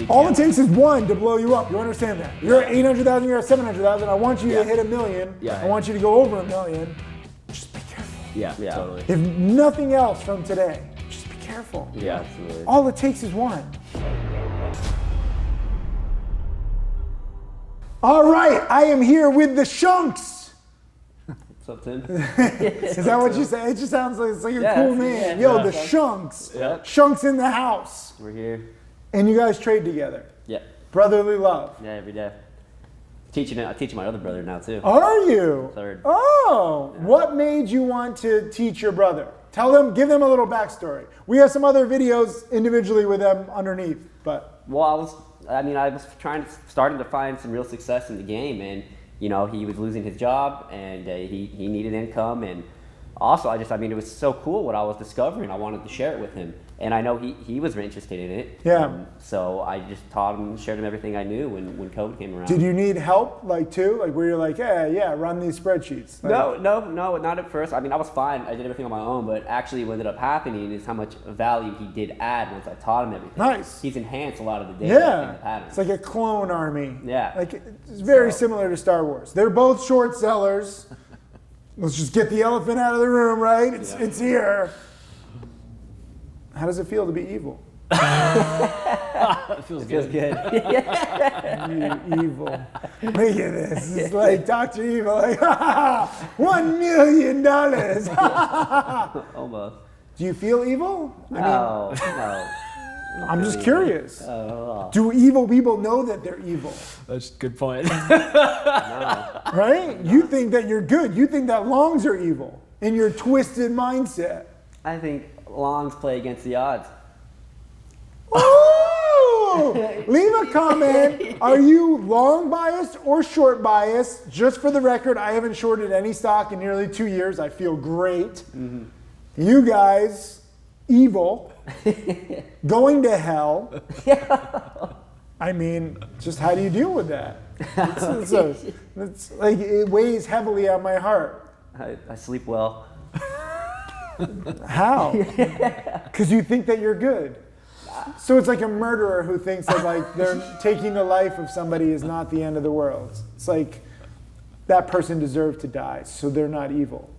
All it takes is one to blow you up. You understand that? You're at 800,000, you're at 700,000. I want you to hit 1 million. Yeah. I want you to go over 1 million. Just be careful. Yeah, totally. If nothing else from today, just be careful. Yeah, absolutely. All it takes is one. All right, I am here with the Shunks. What's up, Tim? Is that what you say? It just sounds like it's like a cool name. Yeah, Yo, the Shunks. Yep. Shunks in the house. We're here. And you guys trade together. Yeah. Brotherly love. Yeah, every day. I'm teaching my other brother now too. Are you? Third. Oh, yeah. What made you want to teach your brother? Give them a little backstory. We have some other videos individually with them underneath, but. Well, I was starting to find some real success in the game, and he was losing his job, and he needed income, and also it was so cool what I was discovering. I wanted to share it with him, and I know he was interested in it. Yeah. So I just taught him, shared him everything I knew when COVID came around. Did you need help, where you're like, yeah, run these spreadsheets? No, not at first. I was fine. I did everything on my own, but actually what ended up happening is how much value he did add once I taught him everything. Nice. He's enhanced a lot of the data and the patterns. It's like a clone army. Yeah. It's very similar to Star Wars. They're both short sellers. Let's just get the elephant out of the room, right? It's here. How does it feel to be evil? It feels good. You evil. Look at this. It's like Dr. Evil, like, $1 million. Almost. Do you feel evil? No. I'm just curious. Do evil people know that they're evil? That's a good point. No. Right? You think that you're good. You think that longs are evil in your twisted mindset. I think longs play against the odds. Ooh! Leave a comment. Are you long biased or short biased? Just for the record, I haven't shorted any stock in nearly 2 years. I feel great. Mm-hmm. You guys, evil, going to hell. Just how do you deal with that? It's like it weighs heavily on my heart. I sleep well. How? Because you think that you're good. So it's like a murderer who thinks that they're taking the life of somebody is not the end of the world. It's like that person deserved to die, so they're not evil.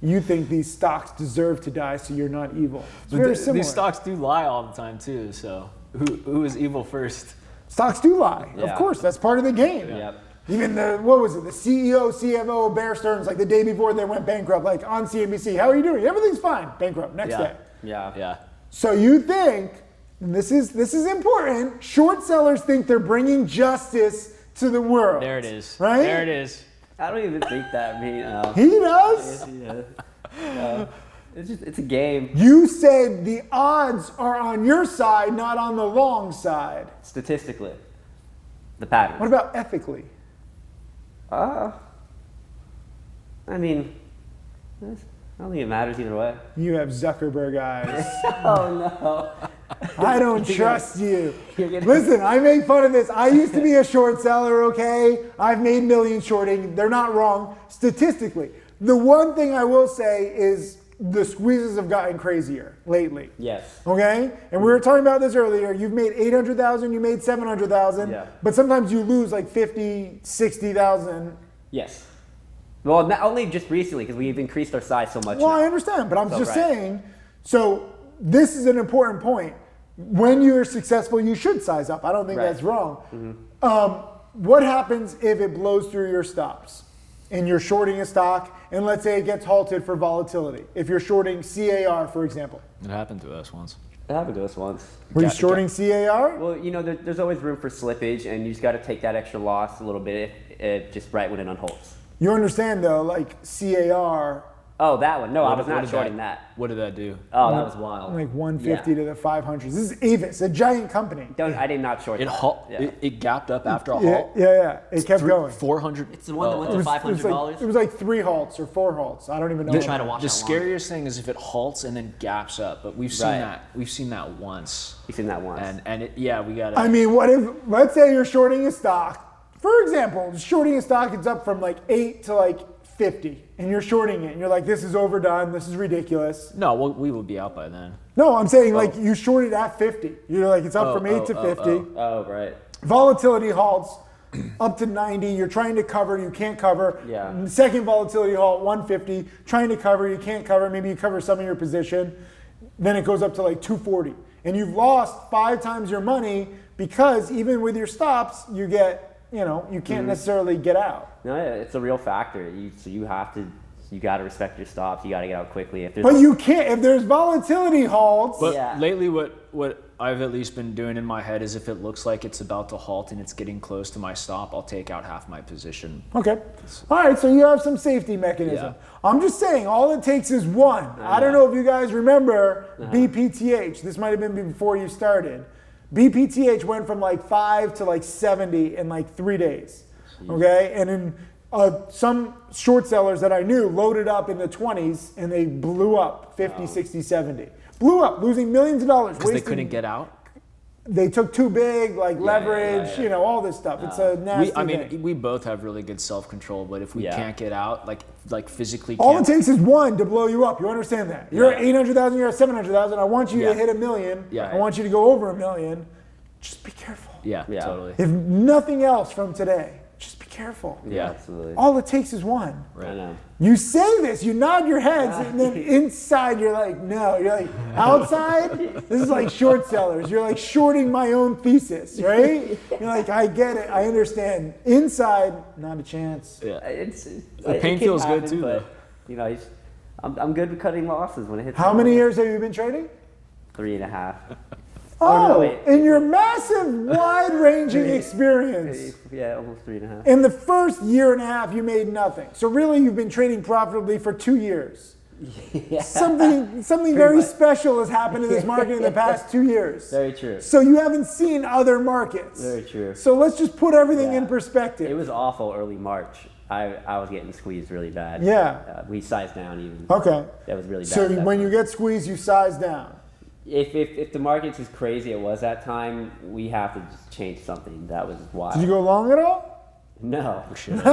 You think these stocks deserve to die, so you're not evil. It's very similar. These stocks do lie all the time too. So who is evil first? Stocks do lie. Yeah. Of course, that's part of the game. Yep. Even the CEO, CFO, Bear Stearns, the day before they went bankrupt, on CNBC, how are you doing? Everything's fine. Bankrupt, next day. Yeah. So you think, and this is important, short sellers think they're bringing justice to the world. There it is. Right? There it is. I don't even think that. He does? Yeah. It's a game. You said the odds are on your side, not on the long side. Statistically, the pattern. What about ethically? I don't think it matters either way. You have Zuckerberg eyes. Oh no. I don't trust you. Listen, I make fun of this. I used to be a short seller, okay? I've made millions shorting. They're not wrong statistically. The one thing I will say is the squeezes have gotten crazier lately. Yes. Okay? And we were talking about this earlier. You've made 800,000, you made 700,000. Yeah. But sometimes you lose 50, 60,000. Yes. Well, not only just recently, because we've increased our size so much. Well, now. I understand, but I'm just saying, so this is an important point. When you're successful, you should size up. I don't think that's wrong. Mm-hmm. What happens if it blows through your stops and you're shorting a stock and let's say it gets halted for volatility? If you're shorting CAR, for example. It happened to us once. It happened to us once. Were you shorting CAR? Well, there's always room for slippage, and you just got to take that extra loss a little bit, just right when it unholds. You understand though, CAR. Oh, that one. No, I was not shorting that. What did that do? Oh, that was wild. 150 to the 500s. This is Avis, a giant company. I did not short that. It gapped up after a halt? Yeah. It kept going. 400. It's the one that went to $500. It was 3 halts or 4 halts. I don't even know. Try to watch The that long. scariest thing is if it halts and then gaps up. But we've seen that. We've seen that once. You've seen that once. And we got to. I mean, what if, let's say you're shorting a stock. For example, shorting a stock, it's up from 8 to 50, and you're shorting it, and you're like, this is overdone, this is ridiculous. No, we will be out by then. No, I'm saying like you shorted at 50. You're like, it's up from 8 to 50. Oh, right. Volatility halts up to 90. You're trying to cover, you can't cover. Yeah. Second volatility halt, 150. Trying to cover, you can't cover. Maybe you cover some of your position. Then it goes up to like 240. And you've lost 5 times your money because even with your stops, you get, you can't necessarily get out. No, yeah, it's a real factor. You got to respect your stops. You got to get out quickly. But you can't, if there's volatility halts. But lately what I've at least been doing in my head is if it looks like it's about to halt and it's getting close to my stop, I'll take out half my position. Okay. All right, so you have some safety mechanism. Yeah. I'm just saying, all it takes is one. I don't know if you guys remember BPTH. This might have been before you started. BPTH went from like 5 to like 70 in like 3 days. Okay? And in some short sellers that I knew loaded up in the 20s and they blew up 50, 60, 70. Blew up, losing millions of dollars. Because they couldn't get out? They took too big, like leverage, all this stuff. It's a nasty thing. We both have really good self-control, but if we can't get out, like physically all it takes is one to blow you up. You understand that? You're at 800,000, you're at 700,000. I want you to hit $1 million. I want you to go over $1 million. Just be careful. Yeah, totally. If nothing else from today, just be careful. Yeah, absolutely. All it takes is one. Right. I know. You say this, you nod your heads, and then inside you're like, no. You're like, outside, this is like short sellers. You're like shorting my own thesis, right? You're like, I get it, I understand. Inside, not a chance. Yeah. The pain feels good too, but, I'm good with cutting losses when it hits. How many years have you been trading? 3.5. Oh, in your massive, wide-ranging experience. Yeah, almost 3.5. In the first year and a half, you made nothing. So really, you've been trading profitably for 2 years. Yeah. Something very special has happened in this market in the past 2 years. Very true. So you haven't seen other markets. Very true. So let's just put everything in perspective. It was awful early March. I was getting squeezed really bad. Yeah. We sized down even. Okay. That was really bad. So when you get squeezed, you size down. If the market's as crazy it was that time, we have to just change something. That was wild. Did you go long at all? No. No,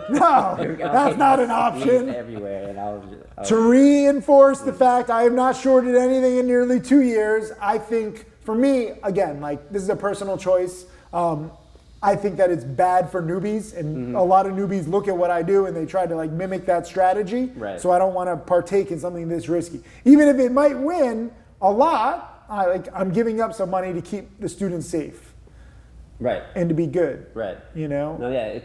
that's not an option. Everywhere, and I was to reinforce the fact I have not shorted anything in nearly 2 years, I think for me, again, like this is a personal choice. I think that it's bad for newbies, and a lot of newbies look at what I do and they try to like mimic that strategy. Right. So I don't want to partake in something this risky. Even if it might win a lot, I'm giving up some money to keep the students safe. Right. And to be good. Right. No, yeah,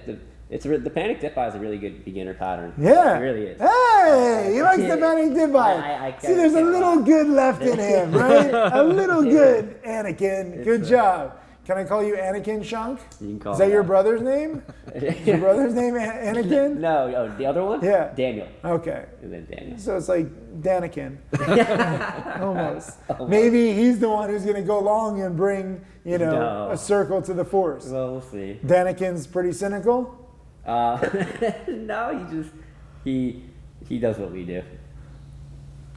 the panic dip buy is a really good beginner pattern. Yeah. It really is. Hey, he likes the panic dip buy. See, there's a little good left in him, right? A little good, Anakin. Good job. Can I call you Anakin Shunk? You can call Is that me your that. brother's name? Is your brother's name Anakin? No, the other one? Yeah. Daniel. Okay. And then Daniel. So it's like Danikin. Almost. Maybe he's the one who's going to go long and bring, No. a circle to the force. Well, we'll see. Danikin's pretty cynical? No, he does what we do.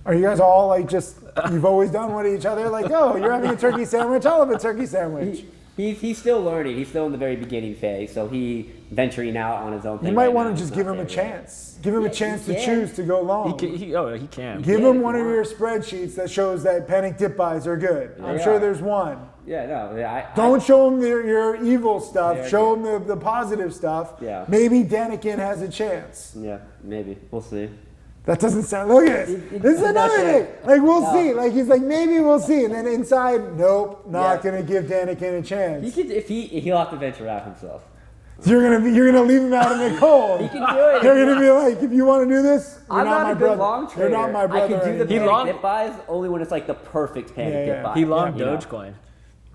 Are you guys all like you've always done with each other? Like, oh, you're having a turkey sandwich? I'll have a turkey sandwich. He's still learning. He's still in the very beginning phase, so he venturing out on his own thing. You might right want now to just is give not him a there yet. chance. Give him a chance to choose to go long. He can. Give Yeah, him if one you of want. your spreadsheets that shows that panic dip buys are good. I'm They sure are. there's one. Yeah, no. Don't show him your evil stuff. They're Show him the positive stuff. Yeah. Maybe Danikin has a chance. Yeah, maybe. We'll see. That doesn't sound. Look at this. This is another thing. Like we'll see. Like he's like maybe we'll see, and then inside, nope, not gonna give Danikin a chance. He could he'll have to venture out himself. So you're gonna leave him out in the cold. He can do it. You're gonna be like, if you want to do this, you're I'm not my a good brother. long trader. You're not my brother. I can do the anymore. panic dip buys only when it's like the perfect panic dip buy. He logged you know? Dogecoin.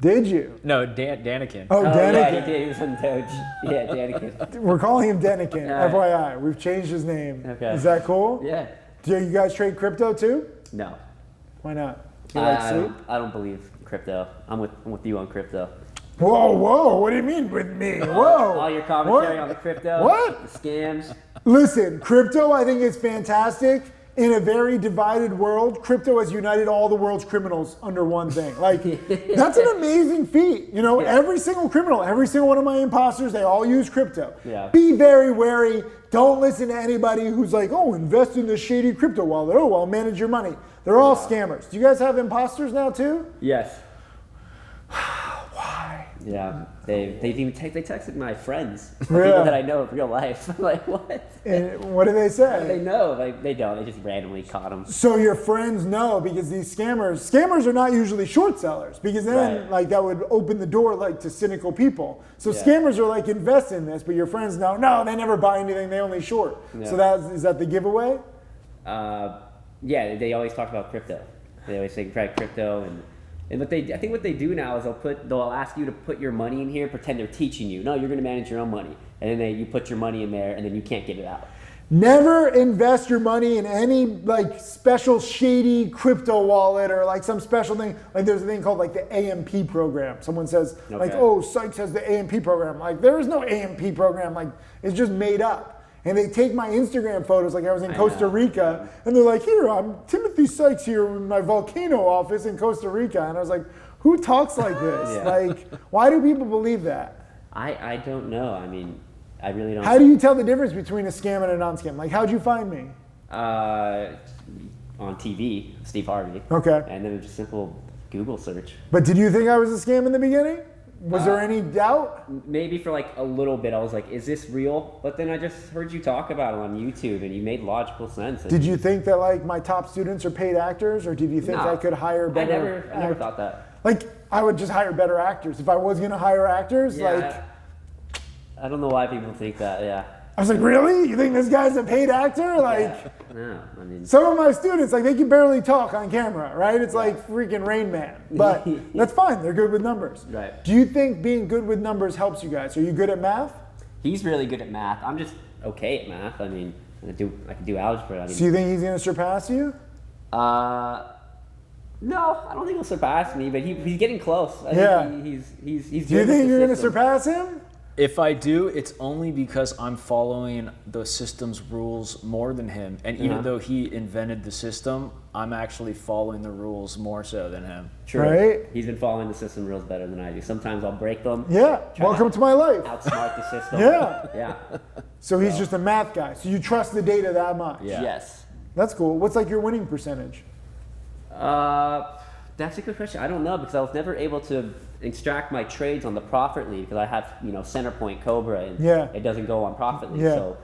Did you? No, Danikin. Oh, Oh, Danikin. yeah, he did. He was on Doge. Yeah, Danikin. We're calling him Danikin. All right. FYI, we've changed his name. Okay. Is that cool? Yeah. Do you guys trade crypto too? No. Why not? You like sleep? I don't believe crypto. I'm with you on crypto. Whoa! What do you mean with me? Whoa! All your commentary What? on the crypto. What? The scams. Listen, crypto I think is fantastic in a very divided world, crypto has united all the world's criminals under one thing. Like, that's an amazing feat. You know, every single criminal, every single one of my imposters, they all use crypto. Yeah. Be very wary. Don't listen to anybody who's like, oh, invest in this shady crypto wallet. Oh, I'll manage your money. They're all scammers. Do you guys have imposters now too? Yes. Why? Yeah, they texted my friends, Yeah. people that I know in real life. I'm like, what? And what do they say? They know, like they don't. They just randomly caught them. So your friends know because these scammers are not usually short sellers because then Right. like that would open the door like to cynical people. So Yeah. scammers are like invest in this, but your friends know no, they never buy anything, they only short. Yeah. So is that the giveaway? Yeah, they always talk about crypto. They always say try crypto and I think what they do now is they'll ask you to put your money in here, pretend they're teaching you. No, you're going to manage your own money, and then you put your money in there, and then you can't get it out. Never invest your money in any like special shady crypto wallet or like some special thing. Like there's a thing called like the AMP program. Someone says like, oh, Sykes has the AMP program. Like there is no AMP program. Like it's just made up. And they take my Instagram photos like I was in Costa Rica and they're like, here, I'm Timothy Sykes here in my volcano office in Costa Rica. And I was like, who talks like this? Yeah. Like, why do people believe that? I don't know. I mean, I really don't. How do you tell the difference between a scam and a non-scam? Like, how'd you find me? On TV, Steve Harvey. Okay. And then just simple Google search. But did you think I was a scam in the beginning? Was there any doubt? Maybe for like a little bit, I was like, is this real? But then I just heard you talk about it on YouTube and you made logical sense. Did you think that like my top students are paid actors or did you think No. I could hire better I never thought that. Like, I would just hire better actors. If I was going to hire actors, Yeah, like... I don't know why people think that, yeah. I was like, really? You think this guy's a paid actor? Like, No, I mean... some of my students, like, they can barely talk on camera, right? It's like freaking Rain Man. But that's fine. They're good with numbers. Right. Do you think being good with numbers helps you guys? Are you good at math? He's really good at math. I'm just okay at math. I mean, I can do algebra. I mean, So you think he's going to surpass you? no, I don't think he'll surpass me, but he's getting close. I think he's Do you good with think the you're going to system. surpass him? If I do, it's only because I'm following the system's rules more than him. And even though he invented the system, I'm actually following the rules more so than him. True. Right? He's been following the system rules better than I do. Sometimes I'll break them. Yeah. Try Welcome to my life. Outsmart the system. Yeah. Yeah. So he's just a math guy. So you trust the data that much? Yeah. Yes. That's cool. What's like your winning percentage? That's a good question. I don't know because I was never able to extract my trades on the profit lead because I have center point Cobra and it doesn't go on profit lead. Yeah. So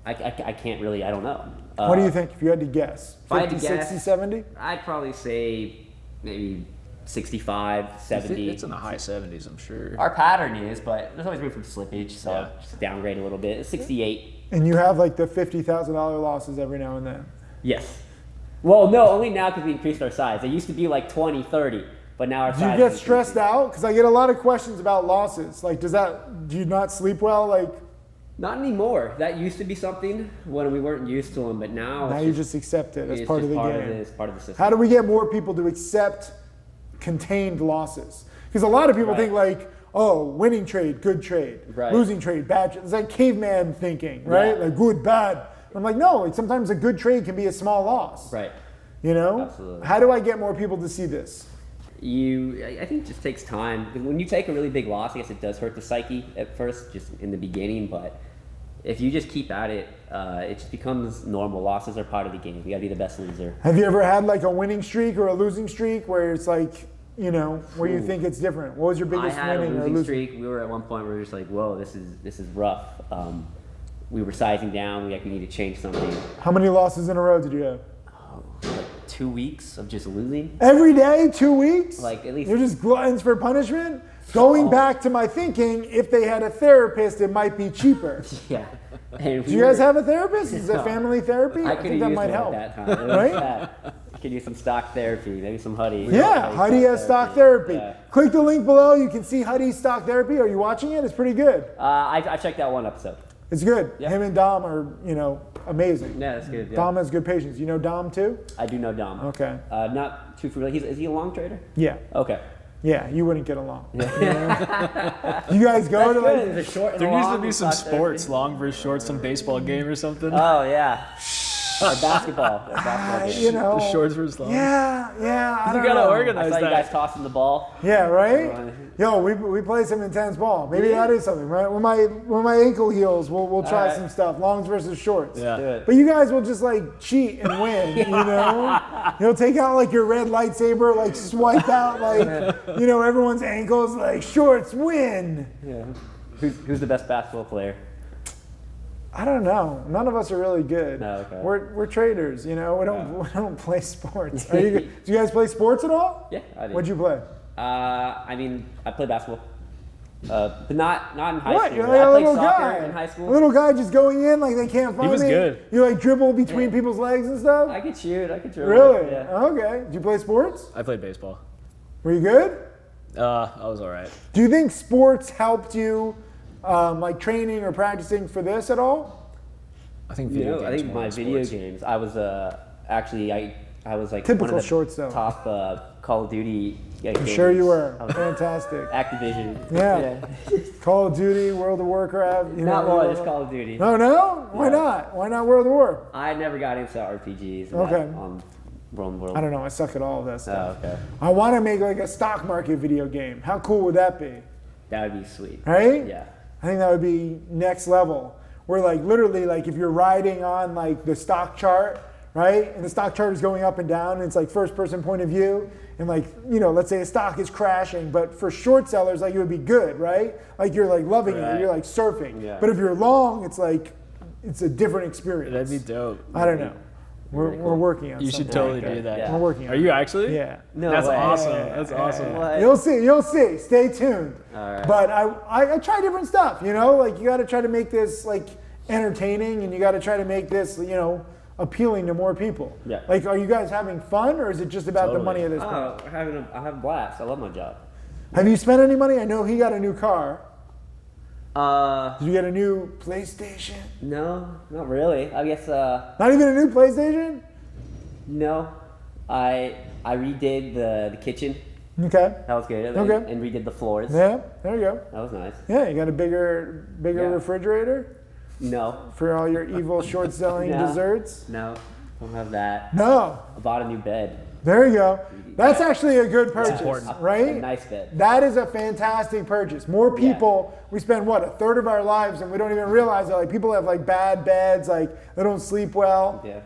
I can't really. I don't know. What do you think if you had to guess? If I had 50, to guess, 60, 70? I'd probably say maybe 65, 70. It's in the high 70s, I'm sure. Our pattern is, but there's always room for slippage, so Yeah. just downgrade a little bit. It's 68. And you have like the $50,000 losses every now and then. Yes. Well, no, only now because we increased our size. It used to be like 20, 30, but now our Do size you get is stressed increasing. out? Because I get a lot of questions about losses. Like, do you not sleep well? Like, Not anymore. That used to be something when we weren't used to them, but now now you just accept it as it's part of just the part game. it's part of the system. How do we get more people to accept contained losses? Because a lot of people Right. think like, oh, winning trade, good trade. Right. Losing trade, bad trade. It's like caveman thinking, right? Yeah. Like good, bad. I'm like, no, like sometimes a good trade can be a small loss. Right. You know? Absolutely. How do I get more people to see this? I think it just takes time. When you take a really big loss, I guess it does hurt the psyche at first, just in the beginning, but if you just keep at it, it just becomes normal. Losses are part of the game. You gotta be the best loser. Have you ever had like a winning streak or a losing streak where it's like, where you think it's different? What was your I biggest had a winning or losing losing? streak. We were at one point, we were just like, whoa, this is rough. We were sizing down. We need to change something. How many losses in a row did you have? Like 2 weeks of just losing. Every day, 2 weeks? Like, at least- You're just gluttons for punishment? Going back to my thinking, if they had a therapist, it might be cheaper. Yeah. And Do you guys have a therapist? Is it No. family therapy? I I could think have that used might one help. at that time. It was Right? bad. Could use some stock therapy, maybe some Huddy. Yeah, Huddy has stock therapy. Yeah. Click the link below. You can see Huddy's stock therapy. Are you watching it? It's pretty good. I checked out one episode. It's good. Yeah. Him and Dom are, amazing. Yeah, that's good. Yeah. Dom has good patience. You know Dom too? I do know Dom. Okay. Not too familiar. Is he a long trader? Yeah. Okay. Yeah, you wouldn't get along. You guys go to like There's a short and There a needs long to be some stock sports, therapy. long versus short, some baseball game or something. Oh yeah. Or basketball. Or basketball game. You know. The shorts versus longs. Yeah. I You don't gotta know. I organize saw you guys that. tossing the ball. Yeah, right? Yo, we play some intense ball. Maybe that is something, right? When my ankle heals, we'll try right. some stuff. Longs versus shorts. Yeah. Do it. But you guys will just like cheat and win, you know? You'll take out like your red lightsaber, like swipe out like, you know, everyone's ankles, like shorts win. Yeah. Who's the best basketball player? I don't know. None of us are really good. No, okay. We're traders, you know. We don't play sports. Do you guys play sports at all? Yeah, I do. What'd you play? I mean, I played basketball, but not in high What? school. You're like I a played little soccer guy. in high school. A little guy just going in like they can't find me. was good. You like dribble between people's legs and stuff? I could shoot. I could dribble. Really? Yeah. Okay. Did you play sports? I played baseball. Were you good? I was all right. Do you think sports helped you, like training or practicing for this at all? I think You video know, games I think more my than video sports. games. I was actually I was like Typical one of the shorts, though. top Call of Duty. I'm sure you were. I was Fantastic. Activision. Yeah. Call of Duty, World of Warcraft. You Not know, one, just Call of Duty. No? Why No. not? Why not World of War? I never got into RPGs. and Okay. that on World. I don't know. I suck at all of that stuff. Oh, okay. I want to make like a stock market video game. How cool would that be? That would be sweet. Right? Yeah. I think that would be next level. Where like literally like if you're riding on like the stock chart, right? And the stock chart is going up and down and it's like first person point of view. And like, you know, let's say a stock is crashing, but for short sellers, like it would be good, right? Like you're like loving it, Right. you're like surfing. Yeah. But if you're long, it's like, it's a different experience. That'd be dope. I don't know. We're working on You should something totally like do that. Yeah. We're working on Are you actually? Yeah. No That's way. awesome. Yeah. That's awesome. What? You'll see. Stay tuned. All right. But I try different stuff, you know? Like you got to try to make this like entertaining and you got to try to make this, you know, appealing to more people. Yeah. Like are you guys having fun or is it just about the Totally. money at this point? Oh, I have a blast. I love my job. Have you spent any money? I know he got a new car. Uh, Did you get a new PlayStation? no, not really. I guess Not even a new PlayStation? no. I redid the kitchen. Okay. That was good. Okay. And redid the floors. Yeah, there you go. That was nice. Yeah, you got a bigger Yeah. refrigerator No, for all your evil short selling No. desserts? no, don't have that. No. I bought a new bed. There you go. That's actually a good purchase, important. A right? nice bed. That is a fantastic purchase. More people, we spend what, a third of our lives and we don't even realize that like people have like bad beds, like they don't sleep well. Yeah.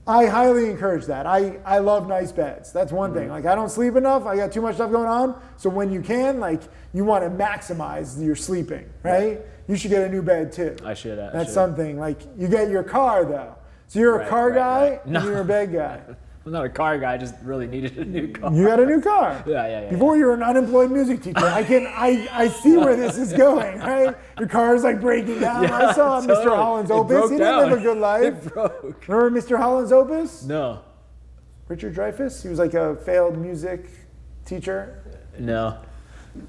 I highly encourage that. I love nice beds. That's one thing. Like I don't sleep enough. I got too much stuff going on. So when you can, like you want to maximize your sleeping, right? You should get a new bed too. I should. That's something. Like you get your car though. So you're a Right, car right, guy right. and No. you're a bed guy. I'm not a car guy. I just really needed a new car. You got a new car. Yeah. Before you were an unemployed music teacher. I see where this is going, right? Your car is like breaking down. I saw Mr. totally. Holland's It Opus. broke He didn't down. live a good life. It broke. Remember Mr. Holland's Opus? No. Richard Dreyfuss? He was like a failed music teacher. No.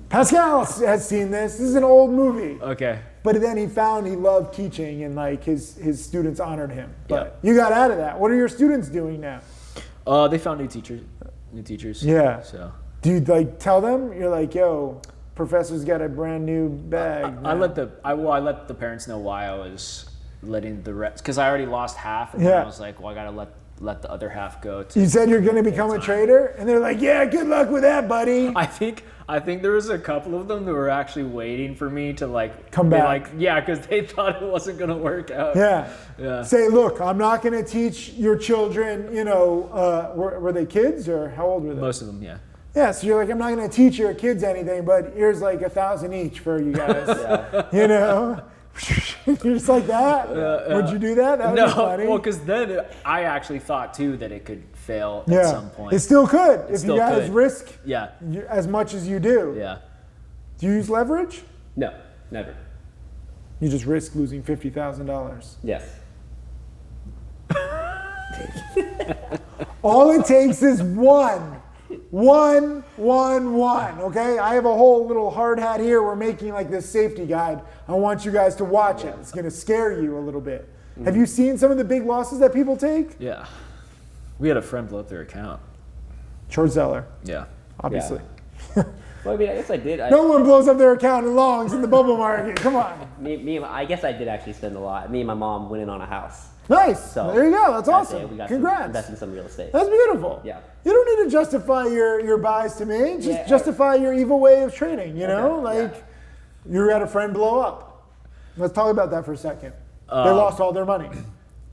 Pascal has seen this. This is an old movie. Okay. But then he found he loved teaching and like his students honored him. But Yeah. you got out of that. What are your students doing now? They found new teachers. Yeah. So Do you like tell them? You're like, yo, professor's got a brand new bag. I now." let the parents know why I was letting the rest, because I already lost half, and Yeah. then I was like, well, I gotta let the other half go. You said you're going to become a trader? And they're like, yeah, good luck with that, buddy. I think there was a couple of them that were actually waiting for me to like Come be back. like, yeah, because they thought it wasn't gonna work out. Yeah. Yeah. Say, look, I'm not going to teach your children, you know, were they kids or how old were they? Most of them, yeah. Yeah, so you're like, I'm not going to teach your kids anything, but here's like 1,000 each for you guys. You know? You're just like that? Would you do that? That would No, be funny. well, because then I actually thought too that it could fail yeah. at some point. It still could if you still guys could. risk Yeah, as much as you do. yeah. Do you use leverage? No, never. You just risk losing $50,000. Yes. All it takes is one. Okay? I have a whole little hard hat here. We're making like this safety guide. I want you guys to watch it. It's going to scare you a little bit. Have you seen some of the big losses that people take? Yeah. We had a friend blow up their account. Short seller, Yeah. obviously. Well, I mean, I guess I did. No one blows up their account in longs in the bubble market. Come on. I guess I did actually spend a lot. Me and my mom went in on a house. Nice. So there you go. That's that's it. awesome. We got Congrats. invest in some real estate. That's beautiful. Yeah. You don't need to justify your buys to me. Just Yeah. justify your evil way of trading. You know, Okay. like you had a friend blow up. Let's talk about that for a second. They lost all their money.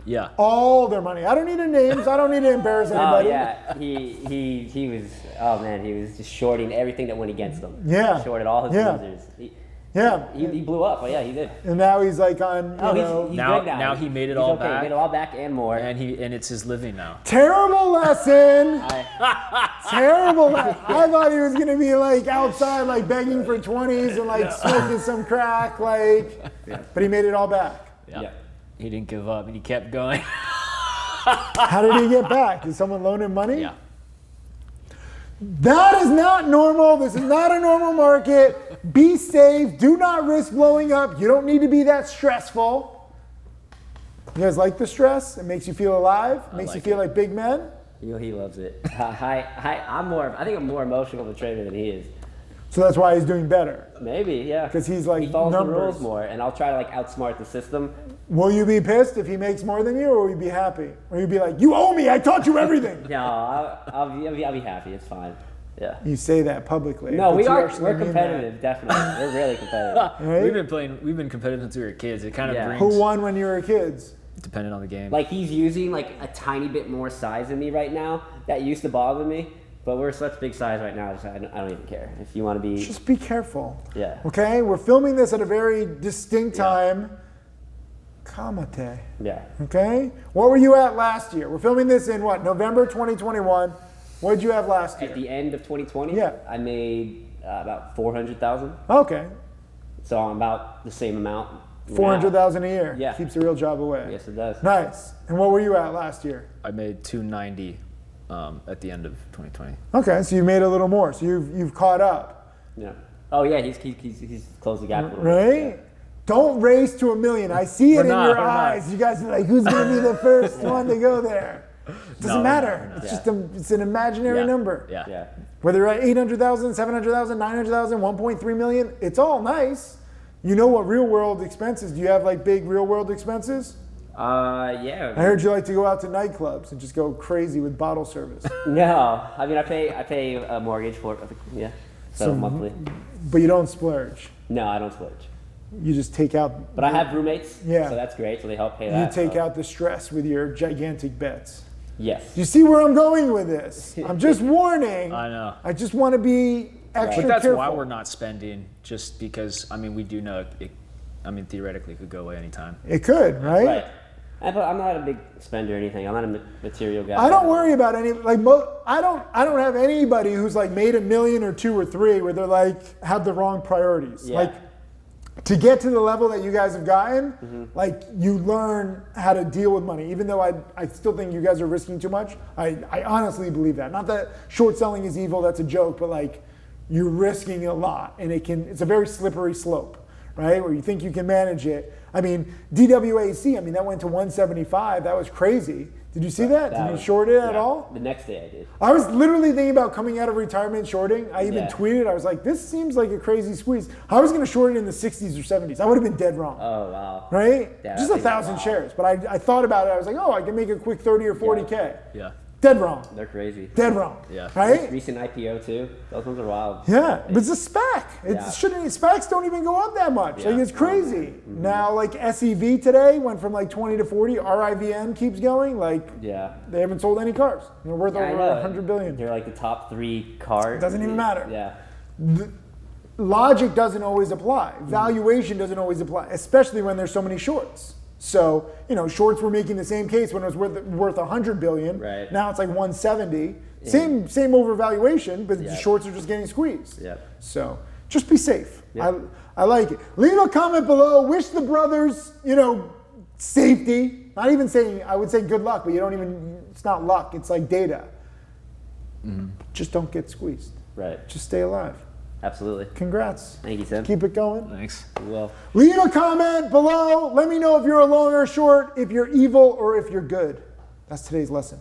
Yeah. All their money. I don't need the names. I don't need to embarrass Oh anybody. yeah, he was. Oh man, he was just shorting everything that went against him. Yeah. Shorted all his Yeah. losers. Yeah. He blew up. Oh yeah, he did. And now he's like on, you Oh, know. he's Now- good now. now he made it He's all okay. back. He made it all back and more. And it's his living now. Terrible lesson. I, Terrible. I thought he was gonna be like outside, like begging for 20s and like smoking some crack, like. But he made it all back. yeah. He didn't give up and he kept going. How did he get back? Did someone loan him money? Yeah. That is not normal. This is not a normal market. Be safe. Do not risk blowing up. You don't need to be that stressful. You guys like the stress? It makes you feel alive. It makes you like feel like big men. You know, he loves it. I think I'm more emotional of a trader than he is. So that's why he's doing better. Maybe, yeah. 'Cause he's like he follows numbers. the rules more, and I'll try to like outsmart the system. Will you be pissed if he makes more than you, or will you be happy? Or you be like, you owe me. I taught you everything. No, I'll be happy. It's fine. Yeah. You say that publicly. No, but we you are. actually We're mean competitive. Definitely, we're really competitive. Right? We've been competitive since we were kids. It kind of Yeah. brings, Who won when you were kids? depending on the game. Like he's using like a tiny bit more size than me right now. That used to bother me, but we're such big size right now. I don't even care. If you want to be, Just be careful. yeah. Okay? We're filming this at a very distinct time. Kamate. Yeah. Okay? What were you at last year? We're filming this in what? November 2021. What did you have last year? At the end of 2020, Yeah. I made about 400,000. Okay. So I'm about the same amount. now. 400,000 a year. Yeah. Keeps the real job away. Yes, it does. Nice. And what were you at last year? I made 290 at the end of 2020. Okay, so you made a little more. So you've caught up. Yeah. Oh yeah, he's closed the gap a little bit. Right? Don't race to 1 million. I see it We're in not, your we're not. eyes. You guys are like, who's going to be the first one to go there? Doesn't No, matter. we're not. It's just it's an imaginary Yeah. number. Yeah. Yeah. Whether you're at 800,000, 700,000, 900,000, 1.3 million, it's all nice. You know what real world expenses? Do you have like big real world expenses? Yeah. I heard you like to go out to nightclubs and just go crazy with bottle service. No, I mean I pay a mortgage for it. Yeah. So monthly. But you don't splurge. No, I don't splurge. You just take out. But I have roommates. Yeah. So that's great. So they help pay You that. take so- out the stress with your gigantic bets. Yes. You see where I'm going with this? I'm just warning. I know. I just want to be extra But that's careful. why we're not spending, just because, I mean, we do know it, I mean, theoretically, it could go away anytime. It could, right? Right. But I'm not a big spender or anything. I'm not a material guy. I don't worry about any like I don't have anybody who's like made $1 million or 2 or 3 where they're like have the wrong priorities. Yeah. Like to get to the level that you guys have gotten, Mm-hmm. like you learn how to deal with money. Even though I still think you guys are risking too much. I honestly believe that. Not that short selling is evil, that's a joke, but like you're risking a lot and it's a very slippery slope, right? Where you think you can manage it. I mean, DWAC, I mean, that went to 175. That was crazy. Did you see that? Did you was- short it at yeah, all? The next day I did. I was literally thinking about coming out of retirement shorting. I even Yeah. tweeted, I was like, this seems like a crazy squeeze. I was going to short it in the 60s or 70s. I would have been dead wrong. Oh wow. Right? Yeah, Just I think- 1,000 wow. shares. But I thought about it. I was like, oh, I can make a quick 30 or 40K. Yeah. Dead wrong. They're crazy. Dead wrong. Yeah. Right? Recent IPO too. Those ones are wild. Yeah, but it's a SPAC. It Yeah. shouldn't. SPACs don't even go up that much. Like Yeah. it's crazy. Now, like SEV today went from like 20 to 40. RIVM keeps going. Like Yeah. they haven't sold any cars. They're worth I over know. 100 billion. They're like the top 3 cars. Doesn't even matter. Yeah. Logic doesn't always apply. Valuation doesn't always apply, especially when there's so many shorts. So, shorts were making the same case when it was worth 100 billion. Right. Now it's like 170. Same overvaluation, but the Yeah. shorts are just getting squeezed. Yeah. So just be safe. Yeah. I like it. Leave a comment below. Wish the brothers, safety. Not even saying, I would say good luck, but it's not luck. It's like data. Just don't get squeezed. Right. Just stay alive. Absolutely. Congrats. Thank you, Sam. Keep it going. Thanks. Well. Leave a comment below. Let me know if you're a long or short, if you're evil or if you're good. That's today's lesson.